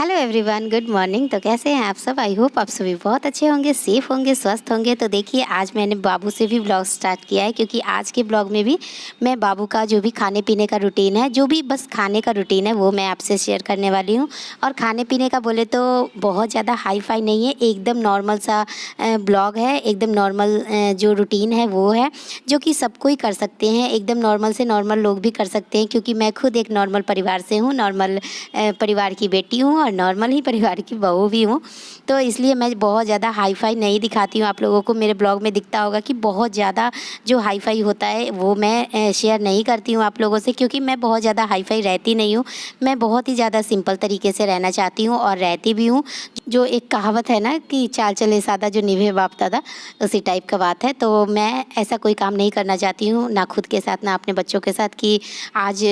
Hello everyone, good morning. तो कैसे हैं आप सब? आई होप आप सभी बहुत अच्छे होंगे, सेफ़ होंगे, स्वस्थ होंगे। तो देखिए, आज मैंने बाबू से भी ब्लॉग स्टार्ट किया है, क्योंकि आज के ब्लॉग में भी मैं बाबू का जो भी खाने पीने का रूटीन है, जो भी बस खाने का रूटीन है, वो मैं आपसे शेयर करने वाली हूँ। और खाने पीने का बोले तो बहुत ज़्यादा हाई फाई नहीं है, एकदम नॉर्मल सा ब्लॉग है। एकदम नॉर्मल जो रूटीन है वो है, जो कि सब कोई कर सकते हैं। एकदम नॉर्मल से नॉर्मल लोग भी कर सकते हैं, क्योंकि मैं खुद एक नॉर्मल परिवार से हूँ, नॉर्मल परिवार की बेटी हूँ और नॉर्मल ही परिवार की बहू भी हूँ। तो इसलिए मैं बहुत ज़्यादा हाई फाई नहीं दिखाती हूँ आप लोगों को। मेरे ब्लॉग में दिखता होगा कि बहुत ज़्यादा जो हाई फाई होता है वो मैं शेयर नहीं करती हूँ आप लोगों से, क्योंकि मैं बहुत ज़्यादा हाई फाई रहती नहीं हूँ। मैं बहुत ही ज़्यादा सिंपल तरीके से रहना चाहती हूँ और रहती भी हूँ। जो एक कहावत है ना कि चाल चले सादा जो निभे बाप दादा, उसी टाइप का बात है। तो मैं ऐसा कोई काम नहीं करना चाहती हूँ, ना खुद के साथ ना अपने बच्चों के साथ, कि आज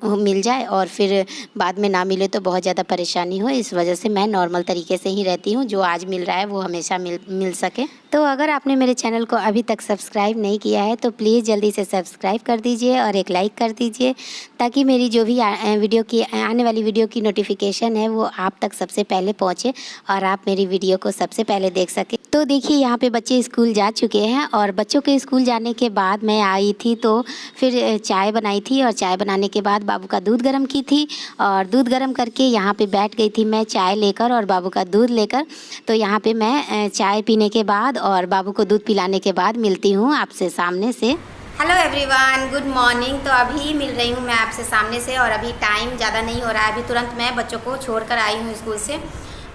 मिल जाए और फिर बाद में ना मिले तो बहुत ज़्यादा परेशानी हो। इस वजह से मैं नॉर्मल तरीके से ही रहती हूँ, जो आज मिल रहा है वो हमेशा मिल सके। तो अगर आपने मेरे चैनल को अभी तक सब्सक्राइब नहीं किया है तो प्लीज़ जल्दी से सब्सक्राइब कर दीजिए और एक लाइक कर दीजिए, ताकि मेरी जो भी वीडियो की आने वाली वीडियो की नोटिफिकेशन है वो आप तक सबसे पहले पहुँचे और आप मेरी वीडियो को सबसे पहले देख सकें। तो देखिए, यहाँ पे बच्चे स्कूल जा चुके हैं और बच्चों के स्कूल जाने के बाद मैं आई थी, तो फिर चाय बनाई थी और चाय बनाने के बाद बाबू का दूध गर्म की थी और दूध गर्म करके यहाँ पे बैठ गई थी मैं चाय लेकर और बाबू का दूध लेकर। तो यहाँ पे मैं चाय पीने के बाद और बाबू को दूध पिलाने के बाद मिलती हूँ आपसे सामने से। Hello everyone, good morning. तो अभी मिल रही हूँ मैं आपसे सामने से और अभी टाइम ज़्यादा नहीं हो रहा है। अभी तुरंत मैं बच्चों को छोड़कर आई हूँ स्कूल से।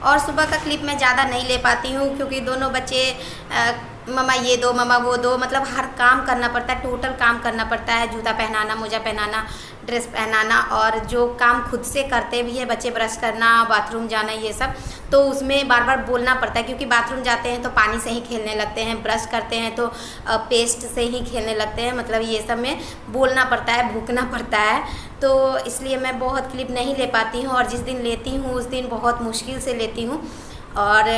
और सुबह का क्लिप मैं ज़्यादा नहीं ले पाती हूँ, क्योंकि दोनों बच्चे मम्मा ये दो मम्मा वो दो, मतलब हर काम करना पड़ता है, टोटल काम करना पड़ता है। जूता पहनाना, मोजा पहनाना, ड्रेस पहनाना, और जो काम खुद से करते भी है बच्चे, ब्रश करना, बाथरूम जाना, ये सब, तो उसमें बार बार बोलना पड़ता है। क्योंकि बाथरूम जाते हैं तो पानी से ही खेलने लगते हैं, ब्रश करते हैं तो पेस्ट से ही खेलने लगते हैं, मतलब ये सब में बोलना पड़ता है, भूकना पड़ता है। तो इसलिए मैं बहुत क्लिप नहीं ले पाती हूँ, और जिस दिन लेती हूँ उस दिन बहुत मुश्किल से लेती हूँ। और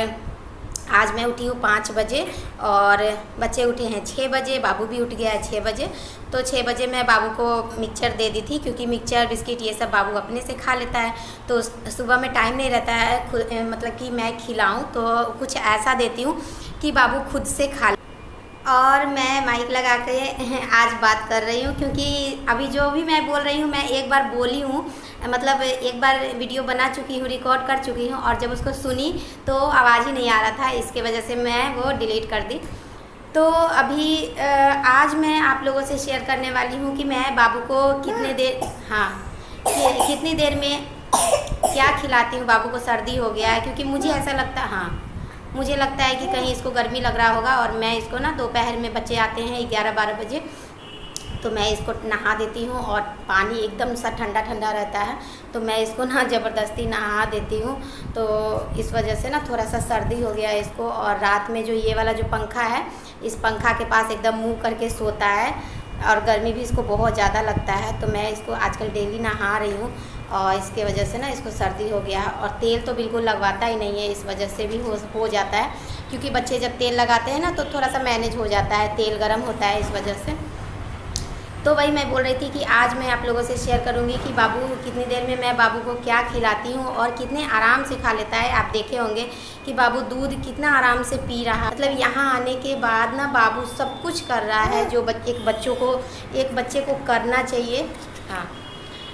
आज मैं उठी हूँ 5 बजे और बच्चे उठे हैं 6 बजे, बाबू भी उठ गया है 6 बजे। तो 6 बजे मैं बाबू को मिक्सचर दे दी थी, क्योंकि मिक्सचर बिस्किट ये सब बाबू अपने से खा लेता है। तो सुबह में टाइम नहीं रहता है मतलब कि मैं खिलाऊं, तो कुछ ऐसा देती हूँ कि बाबू खुद से खा। और मैं माइक लगा के आज बात कर रही हूँ, क्योंकि अभी जो भी मैं बोल रही हूँ मैं एक बार बोली हूँ, मतलब एक बार वीडियो बना चुकी हूँ, रिकॉर्ड कर चुकी हूँ, और जब उसको सुनी तो आवाज़ ही नहीं आ रहा था, इसके वजह से मैं वो डिलीट कर दी। तो अभी आज मैं आप लोगों से शेयर करने वाली हूँ कि मैं बाबू को कितनी देर में क्या खिलाती हूँ। बाबू को सर्दी हो गया है, क्योंकि मुझे ऐसा लगता मुझे लगता है कि कहीं इसको गर्मी लग रहा होगा। और मैं इसको ना दोपहर में बच्चे आते हैं 11-12 बजे, तो मैं इसको नहा देती हूँ, और पानी एकदम सा ठंडा ठंडा रहता है, तो मैं इसको ना ज़बरदस्ती नहा देती हूँ। तो इस वजह से ना थोड़ा सा सर्दी हो गया है इसको। और रात में जो ये वाला जो पंखा है, इस पंखा के पास एकदम मुँह करके सोता है, और गर्मी भी इसको बहुत ज़्यादा लगता है। तो मैं इसको आजकल डेली नहा रही हूँ, और इसके वजह से ना इसको सर्दी हो गया है। और तेल तो बिल्कुल लगवाता ही नहीं है, इस वजह से भी हो जाता है, क्योंकि बच्चे जब तेल लगाते हैं ना तो थोड़ा सा मैनेज हो जाता है, तेल गर्म होता है इस वजह से। तो वही मैं बोल रही थी कि आज मैं आप लोगों से शेयर करूंगी कि बाबू कितनी देर में मैं बाबू को क्या खिलाती हूँ और कितने आराम से खा लेता है। आप देखे होंगे कि बाबू दूध कितना आराम से पी रहा है, मतलब यहाँ आने के बाद ना बाबू सब कुछ कर रहा है जो एक बच्चे को करना चाहिए।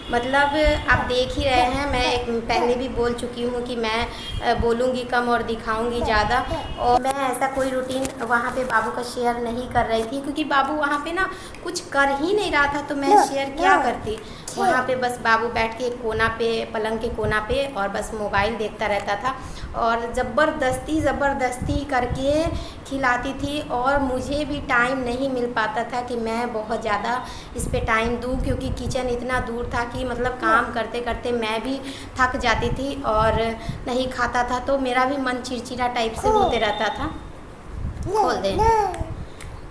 मतलब आप देख ही रहे हैं, मैं पहले भी बोल चुकी हूँ कि मैं बोलूँगी कम और दिखाऊँगी ज़्यादा। और मैं ऐसा कोई रूटीन वहाँ पे बाबू का शेयर नहीं कर रही थी, क्योंकि बाबू वहाँ पे ना कुछ कर ही नहीं रहा था, तो मैं शेयर क्या करती। वहाँ पे बस बाबू बैठ के कोना पे, पलंग के कोना पे, और बस मोबाइल देखता रहता था, और ज़बरदस्ती करके खिलाती थी। और मुझे भी टाइम नहीं मिल पाता था कि मैं बहुत ज़्यादा इस पे टाइम दूँ, क्योंकि किचन इतना दूर था कि मतलब काम करते करते मैं भी थक जाती थी और नहीं खाता था, तो मेरा भी मन चिड़चिड़ा टाइप से होते रहता था। खोल दे।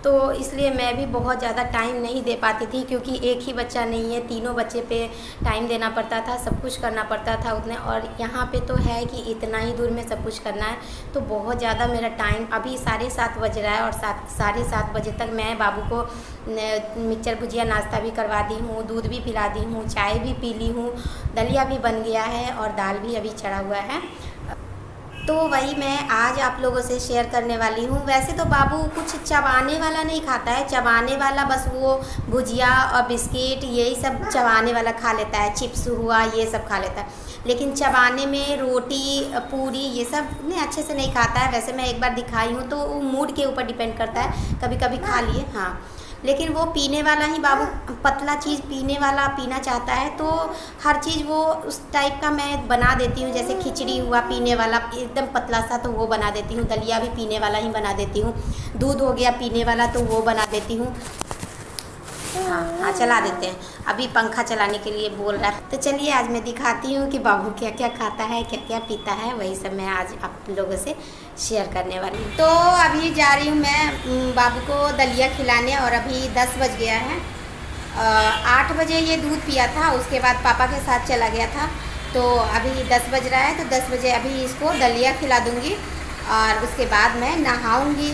तो इसलिए मैं भी बहुत ज़्यादा टाइम नहीं दे पाती थी, क्योंकि एक ही बच्चा नहीं है, तीनों बच्चे पे टाइम देना पड़ता था, सब कुछ करना पड़ता था उतने। और यहाँ पे तो है कि इतना ही दूर में सब कुछ करना है, तो बहुत ज़्यादा मेरा टाइम, अभी 7:30 बज रहा है और 7:30 बजे तक मैं बाबू को मिक्सचर भुजिया नाश्ता भी करवा दी हूँ, दूध भी पिला दी हूँ, चाय भी पी ली हूँ, दलिया भी बन गया है और दाल भी अभी चढ़ा हुआ है। तो वही मैं आज आप लोगों से शेयर करने वाली हूँ। वैसे तो बाबू कुछ चबाने वाला नहीं खाता है, चबाने वाला बस वो भुजिया और बिस्किट यही सब चबाने वाला खा लेता है, चिप्स हुआ ये सब खा लेता है, लेकिन चबाने में रोटी पूरी ये सब नहीं अच्छे से नहीं खाता है। वैसे मैं एक बार दिखाई हूँ, तो वो मूड के ऊपर डिपेंड करता है, कभी कभी खा लिए हाँ। लेकिन वो पीने वाला ही बाबू पतला चीज़ पीने वाला पीना चाहता है, तो हर चीज़ वो उस टाइप का मैं बना देती हूँ। जैसे खिचड़ी हुआ पीने वाला एकदम पतला सा, तो वो बना देती हूँ। दलिया भी पीने वाला ही बना देती हूँ। दूध हो गया पीने वाला, तो वो बना देती हूँ। हाँ चला देते हैं, अभी पंखा चलाने के लिए बोल रहा है। तो चलिए आज मैं दिखाती हूँ कि बाबू क्या क्या खाता है, क्या क्या पीता है, वही सब मैं आज आप लोगों से शेयर करने वाली हूँ। तो अभी जा रही हूँ मैं बाबू को दलिया खिलाने, और अभी 10 बज गया है। 8 बजे ये दूध पिया था, उसके बाद पापा के साथ चला गया था। तो अभी 10 बज रहा है, तो 10 बजे अभी इसको दलिया खिला दूँगी और उसके बाद मैं नहाऊँगी।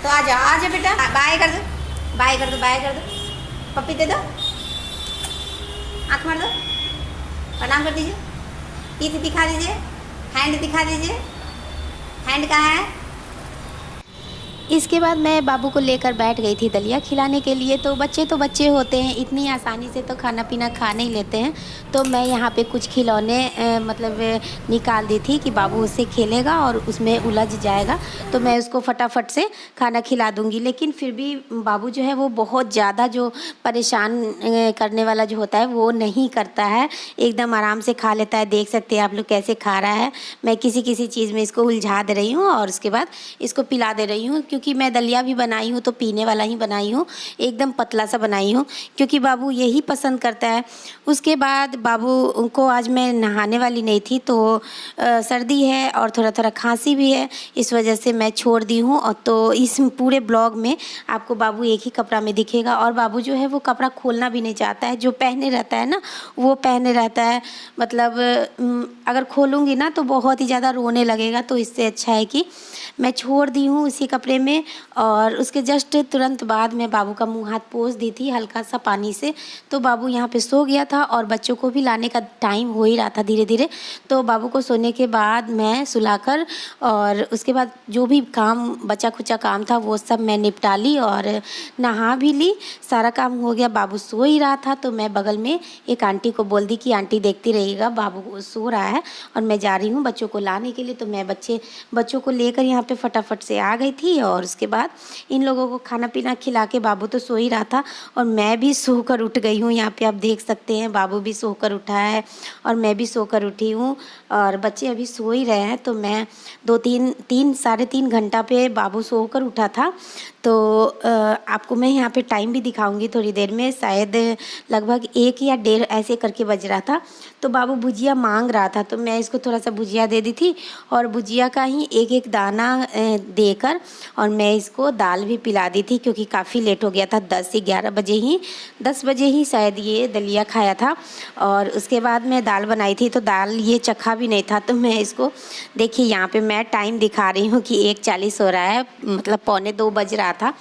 तो आ जाओ बेटा, बाय कर दो, बाय कर दो, बाय कर दो, पप्पी दे दो, आँख मार दो, प्रणाम कर दीजिए, टीथ दिखा दीजिए, हैंड दिखा दीजिए, हैंड कहाँ है। इसके बाद मैं बाबू को लेकर बैठ गई थी दलिया खिलाने के लिए। तो बच्चे होते हैं, इतनी आसानी से तो खाना पीना खा नहीं लेते हैं। तो मैं यहाँ पे कुछ खिलौने मतलब निकाल दी थी कि बाबू उससे खेलेगा और उसमें उलझ जाएगा, तो मैं उसको फटाफट से खाना खिला दूँगी। लेकिन फिर भी बाबू जो है वो बहुत ज़्यादा जो परेशान करने वाला जो होता है वो नहीं करता है, एकदम आराम से खा लेता है। देख सकते हैं आप लोग कैसे खा रहा है। मैं किसी चीज़ में इसको उलझा दे रही हूँ और उसके बाद इसको पिला दे रही हूँ, क्योंकि मैं दलिया भी बनाई हूँ तो पीने वाला ही बनाई हूँ, एकदम पतला सा बनाई हूँ, क्योंकि बाबू यही पसंद करता है। उसके बाद बाबू को आज मैं नहाने वाली नहीं थी, तो सर्दी है और थोड़ा खांसी भी है, इस वजह से मैं छोड़ दी हूँ। और तो इस पूरे ब्लॉग में आपको बाबू एक ही कपड़ा में दिखेगा, और बाबू जो है वो कपड़ा खोलना भी नहीं चाहता है, जो पहने रहता है ना वो पहने रहता है। मतलब अगर खोलूँगी ना तो बहुत ही ज़्यादा रोने लगेगा, तो इससे अच्छा है कि मैं छोड़ दी हूँ उसी कपड़े में। और उसके जस्ट तुरंत बाद मैं बाबू का मुंह हाथ पोंछ दी थी हल्का सा पानी से। तो बाबू यहाँ पे सो गया था और बच्चों को भी लाने का टाइम हो ही रहा था धीरे धीरे। तो बाबू को सोने के बाद मैं सुलाकर और उसके बाद जो भी काम बचा खुचा काम था वो सब मैं निपटा ली और नहा भी ली, सारा काम हो गया। बाबू सो ही रहा था, तो मैं बगल में एक आंटी को बोल दी कि आंटी देखती रहिएगा, बाबू सो रहा है और मैं जा रही हूँ बच्चों को लाने के लिए। तो मैं बच्चों को लेकर यहाँ पे फटाफट से आ गई थी और उसके बाद इन लोगों को खाना पीना खिला के, बाबू तो सो ही रहा था और मैं भी सोकर उठ गई हूँ। यहाँ पे आप देख सकते हैं बाबू भी सोकर उठा है और मैं भी सोकर उठी हूँ और बच्चे अभी सो ही रहे हैं। तो मैं 3-3 घंटा पे बाबू सोकर उठा था। तो आपको मैं यहाँ पे टाइम भी दिखाऊंगी थोड़ी देर में, शायद लगभग 1 या 1:30 ऐसे करके बज रहा था। तो बाबू भुजिया मांग रहा था, तो मैं इसको थोड़ा सा भुजिया दे दी थी और भुजिया का ही एक दाना देकर और मैं इसको दाल भी पिला दी थी, क्योंकि काफ़ी लेट हो गया था। 10 बजे ही शायद ये दलिया खाया था। और उसके बाद मैं दाल बनाई थी, तो दाल ये चखा भी नहीं था। तो मैं इसको देखिए यहाँ पे मैं टाइम दिखा रही हूँ कि 1:40 हो रहा है, मतलब 1:45 बज रहा था।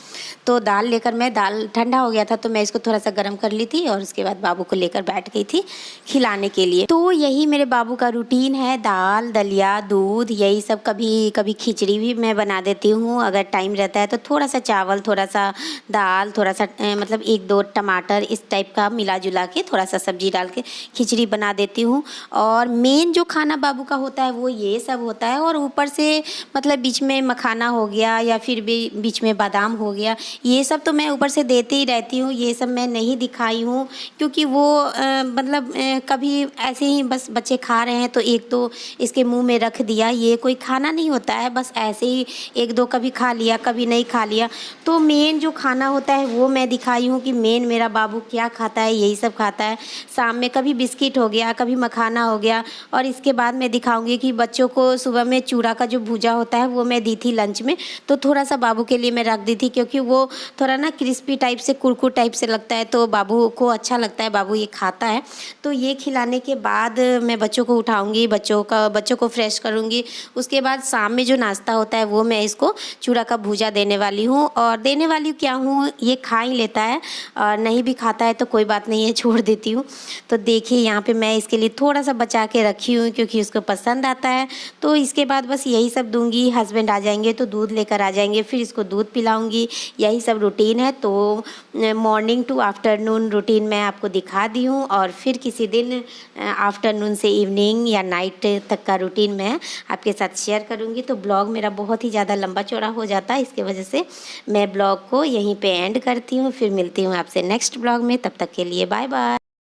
तो दाल लेकर मैं, दाल ठंडा हो गया था तो मैं इसको थोड़ा सा गर्म कर ली थी और उसके बाद बाबू को लेकर बैठ गई थी खिलाने के लिए। तो यही मेरे बाबू का रूटीन है, दाल दलिया दूध यही सब। कभी कभी खिचड़ी भी मैं बना देती हूँ अगर टाइम रहता है, तो थोड़ा सा चावल, थोड़ा सा दाल, थोड़ा सा मतलब 1-2 टमाटर इस टाइप का मिला जुला के थोड़ा सा सब्जी डाल के खिचड़ी बना देती हूँ। और मेन जो खाना बाबू का होता है वो ये सब होता है। और ऊपर से मतलब बीच में मखाना हो गया या फिर भी बीच में बादाम हो गया, ये सब तो मैं ऊपर से देती ही रहती हूँ। ये सब मैं नहीं दिखाई हूँ क्योंकि वो मतलब कभी ऐसे ही बस बच्चे खा रहे हैं तो 1-2 इसके मुंह में रख दिया, ये कोई खाना नहीं होता है। बस ऐसे ही 1-2 कभी खा लिया, कभी नहीं खा लिया। तो मेन जो खाना होता है वो मैं दिखाई हूँ कि मेन मेरा बाबू क्या खाता है, यही सब खाता है। शाम में कभी बिस्किट हो गया, कभी मखाना हो गया। और इसके बाद मैं दिखाऊंगी कि बच्चों को सुबह में चूड़ा का जो भूजा होता है वो मैं दी थी लंच में। तो थोड़ा सा बाबू के लिए मैं रख दी थी, क्योंकि वो थोड़ा ना क्रिस्पी टाइप से, कुरकुर टाइप से लगता है, तो बाबू को अच्छा लगता है, बाबू ये खाता है। तो ये खिलाने के बाद मैं बच्चों को उठाऊंगी, बच्चों को फ्रेश करूंगी। उसके बाद शाम में जो नाश्ता होता है वो मैं इसको चूड़ा का भूजा देने वाली हूँ। और देने वाली क्या हूँ, ये खा ही लेता है, और नहीं भी खाता है तो कोई बात नहीं है, छोड़ देती हूँ। तो देखिए यहाँ पे मैं इसके लिए थोड़ा सा बचा के रखी हूँ, क्योंकि उसको पसंद आता है। तो इसके बाद बस यही सब दूंगी। हस्बैंड आ जाएंगे तो दूध लेकर आ जाएंगे, फिर इसको दूध पिलाऊंगी। यही सब रूटीन है। तो मॉर्निंग टू आफ्टरनून रूटीन मैं आपको दिखा दी हूँ, और फिर किसी दिन आफ्टरनून से इवनिंग या नाइट तक का रूटीन मैं आपके साथ शेयर करूँगी। तो ब्लॉग मेरा बहुत ही ज़्यादा लंबा चौड़ा हो जाता है, इसके वजह से मैं ब्लॉग को यहीं पे एंड करती हूँ। फिर मिलती हूँ आपसे नेक्स्ट ब्लॉग में, तब तक के लिए बाय बाय।